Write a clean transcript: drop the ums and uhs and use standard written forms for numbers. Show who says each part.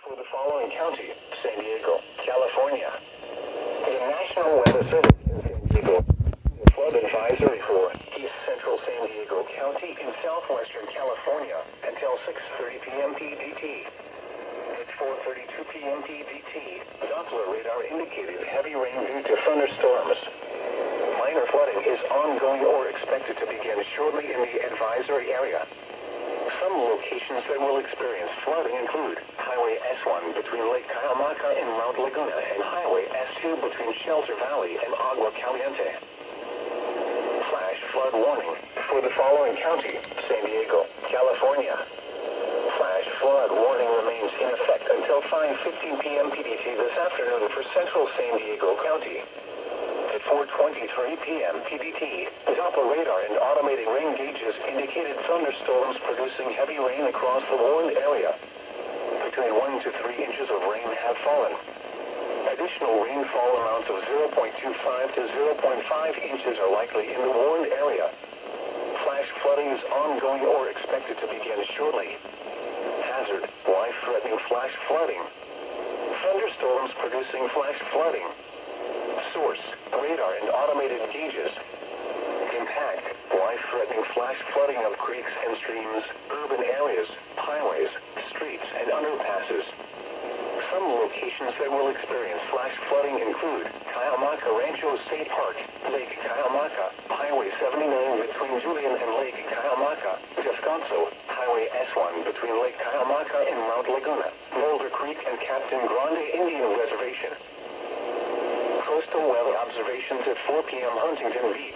Speaker 1: for the following county: San Diego, California. The National Weather Service in San Diego, the flood advisory for East Central San Diego County in southwestern California until 6:30 p.m. PDT. At 4:32 p.m. PDT, Doppler radar indicated heavy rain due to thunderstorms. Minor flooding is ongoing or expected to begin shortly in the advisory area. Some locations that will experience flooding include Highway S1 between Lake Cayamaca and Mount Laguna and Highway S2 between Shelter Valley and Agua Caliente. Flash flood warning for the following county: San Diego, California. Flash flood warning remains in effect until 5:15 p.m. PDT this afternoon for central San Diego County. At 4:23 p.m. PDT, Doppler radar and automated rain gauges indicated thunderstorms producing heavy rain across the warned area. Between 1 to 3 inches of rain have fallen. Additional rainfall amounts of 0.25 to 0.5 inches are likely in the warned area. Flash flooding is ongoing or expected to begin shortly. Hazard: life-threatening flash flooding. Thunderstorms producing flash flooding. Source: radar and automated gauges. Impact: life-threatening flash flooding of creeks and streams, urban areas, highways, streets, and underpasses. Some locations that will experience flash flooding include Cayamaca Rancho State Park, Lake Cayamaca, Highway 79 between Julian and Lake Cayamaca, Descanso, Highway S1 between Lake Cayamaca and Mount Laguna, Boulder Creek and Captain Grande Indian Reservation. Coastal weather observations at 4 p.m. Huntington Beach.